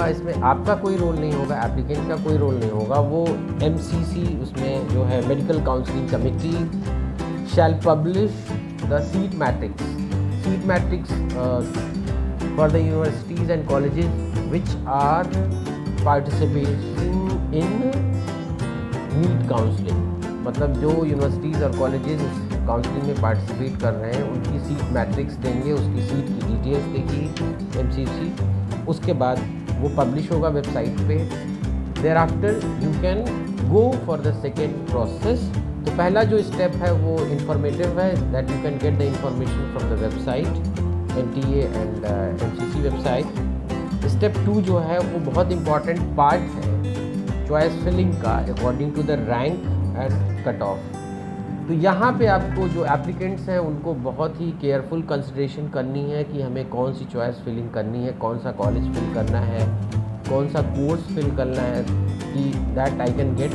होगा इसमें आपका कोई रोल नहीं होगा, एप्लीकेंट का कोई रोल नहीं होगा। वो MCC उसमें जो है medical counselling committee shall publish the seat matrix for the universities and colleges which are participating in NEET counselling. मतलब जो यूनिवर्सिटीज़ और कॉलेजेस काउंसलिंग में पार्टिसिपेट कर रहे हैं उनकी सीट मैट्रिक्स देंगे, उसकी सीट की डिटेल्स देगी MCC। उसके बाद वो पब्लिश होगा वेबसाइट पे। Thereafter you can go for the second process. तो पहला जो स्टेप है वो इंफॉर्मेटिव है, that you can get the information from the website NTA and MCC website. Step 2 जो है वो बहुत इंपॉर्टेंट पार्ट है चॉइस फिलिंग का according to the rank and cut off. तो यहाँ पे आपको जो एप्लीकेंट्स हैं उनको बहुत ही केयरफुल कंसिडरेशन करनी है कि हमें कौन सी चॉइस फिलिंग करनी है, कौन सा कॉलेज फिल करना है, कौन सा कोर्स फिल करना है कि that I can get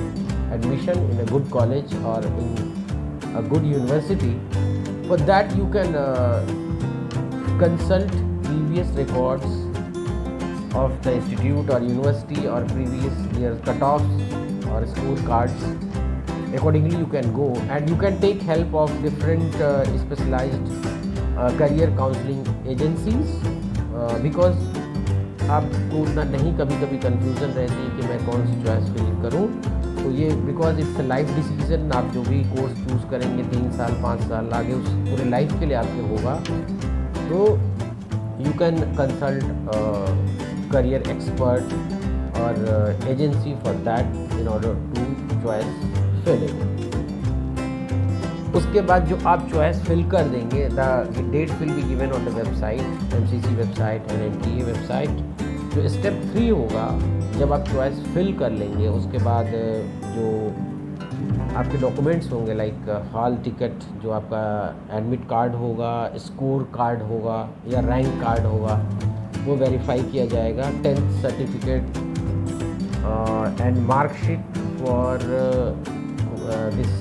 admission in a good college और in a good university. For that you can consult previous records of the institute or university or previous year cutoffs or score cards. Accordingly you can go and you can take help of different specialized career counseling agencies because आपको उतना नहीं कभी confusion रहती है कि मैं कौन सी choice fill करूं। तो ये because it's a life decision, आप जो भी कोर्स चूज़ करेंगे 3 साल 5 साल आगे उस पूरे लाइफ के लिए आपके होगा। तो you can consult career expert or agency for that in order to choice filling। उसके बाद जो आप चॉइस फिल कर देंगे, the date will be given on the website MCC website and NTA website. जो स्टेप 3 होगा, जब आप चॉइस फिल कर लेंगे उसके बाद जो आपके डॉक्यूमेंट्स होंगे लाइक हॉल टिकट, जो आपका एडमिट कार्ड होगा, स्कोर कार्ड होगा या रैंक कार्ड होगा, वो वेरीफाई किया जाएगा। 10th certificate and marksheet for this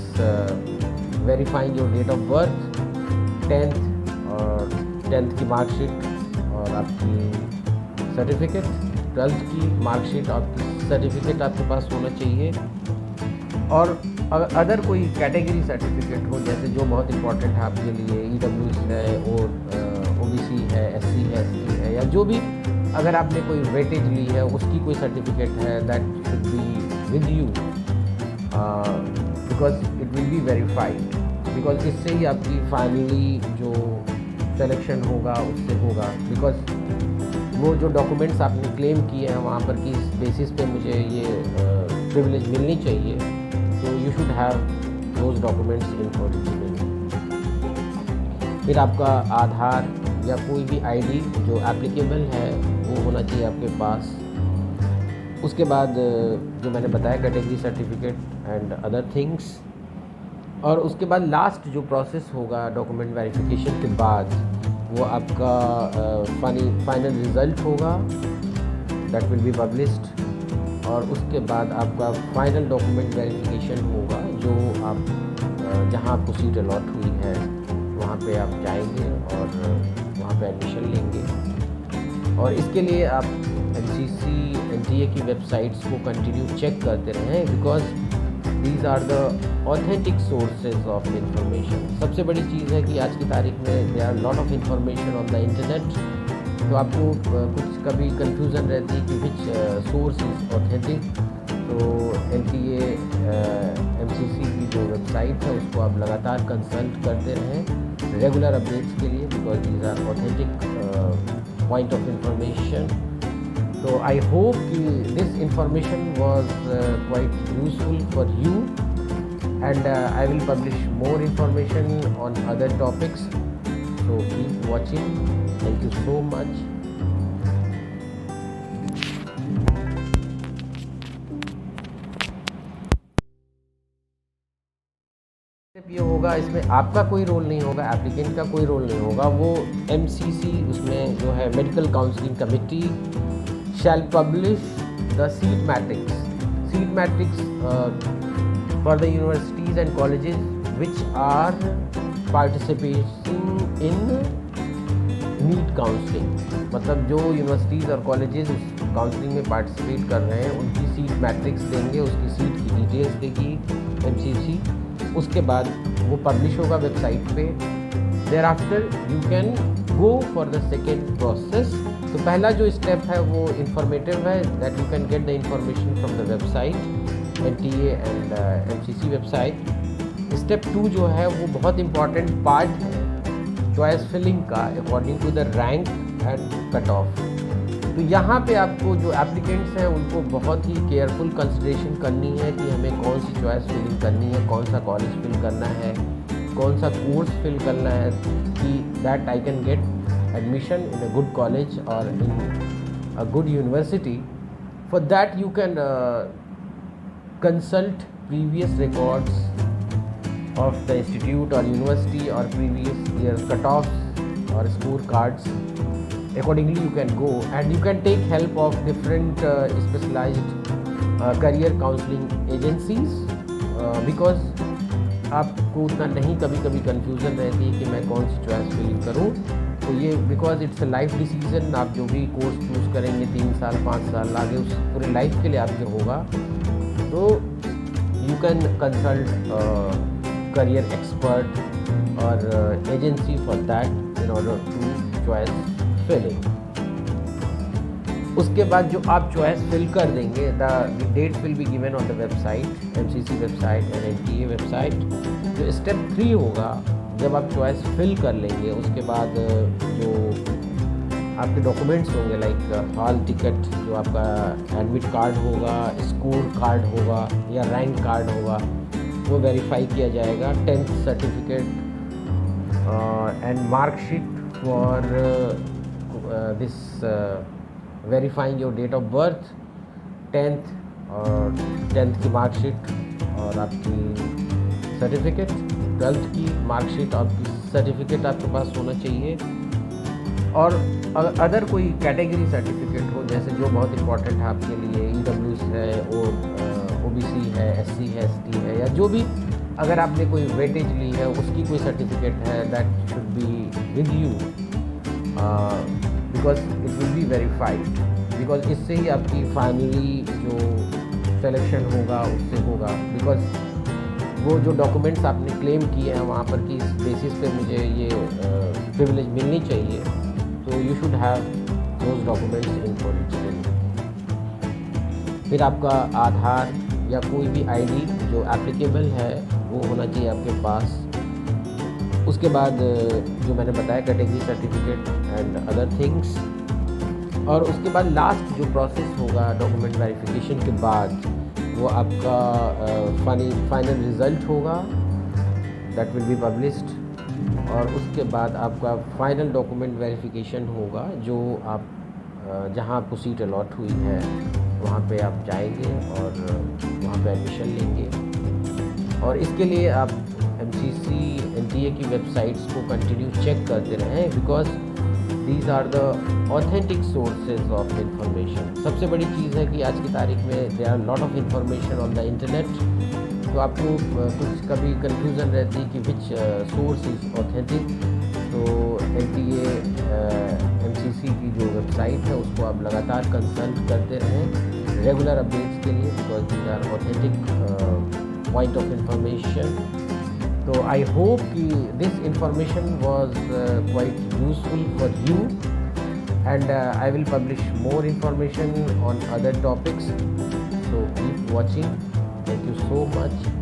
verifying your date of birth, 10th की मार्कशीट और आपकी सर्टिफिकेट, 12th की मार्कशीट आपकी सर्टिफिकेट आपके पास होना चाहिए। और अदर कोई कैटेगरी सर्टिफिकेट हो, जैसे जो बहुत इंपॉर्टेंट है आपके लिए, EWS है और OBC है, SC है, ST है, या जो भी अगर आपने कोई वेटेज ली है उसकी कोई सर्टिफिकेट है, that should be with you because it will be verified. Because इससे ही आपकी फाइनली जो सिलेक्शन होगा उससे होगा। बिकॉज वो जो डॉक्यूमेंट्स आपने क्लेम किए हैं वहाँ पर कि इस बेसिस पे मुझे ये प्रिविलेज मिलनी चाहिए, तो you should have those documents in original. फिर आपका आधार या कोई भी ID जो एप्लीकेबल है वो होना चाहिए आपके पास। उसके बाद जो मैंने बताया category certificate and other things. और उसके बाद लास्ट जो प्रोसेस होगा डॉक्यूमेंट वेरिफिकेशन के बाद, वो आपका फाइनल रिज़ल्ट होगा, दैट विल बी पब्लिश्ड। और उसके बाद आपका फाइनल डॉक्यूमेंट वेरिफिकेशन होगा, जो आप जहाँ आपको सीट अलॉट हुई है वहाँ पे आप जाएंगे और वहाँ पे एडमिशन लेंगे। और इसके लिए आप MCC NTA की वेबसाइट्स को कंटिन्यू चेक करते रहें, because these are the authentic sources of information. सबसे बड़ी चीज़ है कि आज की तारीख में there are lot of information on the internet. तो आपको कुछ कभी कंफ्यूजन रहती है कि विच सोर्स इज़ ऑथेंटिक। तो NTA MCC की जो वेबसाइट है उसको आप लगातार कंसल्ट करते रहें रेगुलर अपडेट्स के लिए, because these are authentic point of information. तो आई होप कि this information was quite useful for you and I will publish more information on other topics. So keep watching. Thank you so much. ये होगा, इसमें आपका कोई role नहीं होगा, applicant का कोई रोल नहीं होगा। वो MCC उसमें जो है medical counselling committee shall publish the seat matrix for the universities and colleges which are participating in NEET counselling. मतलब जो यूनिवर्सिटीज़ और कॉलेजेस काउंसलिंग में पार्टिसिपेट कर रहे हैं उनकी सीट मैट्रिक्स देंगे, उसकी सीट की डिटेल्स देगी MCC। उसके बाद वो पब्लिश होगा वेबसाइट पे। Thereafter you can go for the second process. तो पहला जो स्टेप है वो इंफॉर्मेटिव है, that you can get the information from the website NTA and MCC website. Step 2 जो है वो बहुत इंपॉर्टेंट पार्ट है चॉइस फिलिंग का according to the rank and cut off. तो यहाँ पे आपको जो एप्लीकेंट्स हैं उनको बहुत ही केयरफुल कंसिडरेशन करनी है कि हमें कौन सी चॉइस फिलिंग करनी है, कौन सा कॉलेज फिल करना है, कौन सा कोर्स फिल करना है कि that I can get admission in a good college और in a good university. For that you can consult previous records of the institute or university or previous year cutoffs or scorecards. Accordingly you can go and you can take help of different specialized career counseling agencies because आपको उतना नहीं कभी confusion रहती है कि मैं कौन सी choice filling करूँ। तो ये because it's a life decision, आप जो भी कोर्स चूज़ करेंगे 3 साल 5 साल आगे उस पूरे लाइफ के लिए आपके होगा। तो you can consult career expert or agency for that in order to choice filling। उसके बाद जो आप चॉइस फिल कर देंगे the dates will be given on the website MCC website and NTA website. जो स्टेप 3 होगा, जब आप चॉइस फिल कर लेंगे उसके बाद जो आपके डॉक्यूमेंट्स होंगे लाइक हॉल टिकट, जो आपका एडमिट कार्ड होगा, स्कोर कार्ड होगा या रैंक कार्ड होगा, वो वेरीफाई किया जाएगा। 10th certificate and marksheet for this verifying your date of birth, 10th की मार्कशीट और आपकी सर्टिफिकेट, 12th की मार्कशीट और आपकी सर्टिफिकेट आपके पास होना चाहिए। और अदर कोई कैटेगरी सर्टिफिकेट हो, जैसे जो बहुत इंपॉर्टेंट है आपके लिए, EWS है, OBC है, SC है, ST है, या जो भी अगर आपने कोई वेटेज ली है उसकी कोई सर्टिफिकेट है, that should be with you because it will be verified. Because इससे ही आपकी फाइनली जो सिलेक्शन होगा उससे होगा। बिकॉज वो जो डॉक्यूमेंट्स आपने क्लेम किए हैं वहाँ पर कि इस बेसिस पे मुझे ये प्रिविलेज मिलनी चाहिए, तो you should have those documents in original. फिर आपका आधार या कोई भी ID जो एप्लीकेबल है वो होना चाहिए आपके पास। उसके बाद जो मैंने बताया category certificate and other things. और उसके बाद लास्ट जो प्रोसेस होगा डॉक्यूमेंट वेरिफिकेशन के बाद, वो आपका फाइनल रिज़ल्ट होगा, दैट विल बी पब्लिश्ड। और उसके बाद आपका फाइनल डॉक्यूमेंट वेरिफिकेशन होगा, जो आप जहाँ आपको सीट अलॉट हुई है वहाँ पे आप जाएंगे और वहाँ पे एडमिशन लेंगे। और इसके लिए आप MCC NTA की वेबसाइट्स को कंटिन्यू चेक करते रहें, because these are the authentic sources of information. सबसे बड़ी चीज़ है कि आज की तारीख में there are lot of information on the internet. तो आपको कुछ कभी कंफ्यूजन रहती है कि विच सोर्स इज़ ऑथेंटिक। तो NTA MCC की जो वेबसाइट है उसको आप लगातार कंसल्ट करते रहें रेगुलर अपडेट्स के लिए, because these are authentic point of information. तो आई होप कि this information was quite useful for you and I will publish more information on other topics. So keep watching. Thank you so much.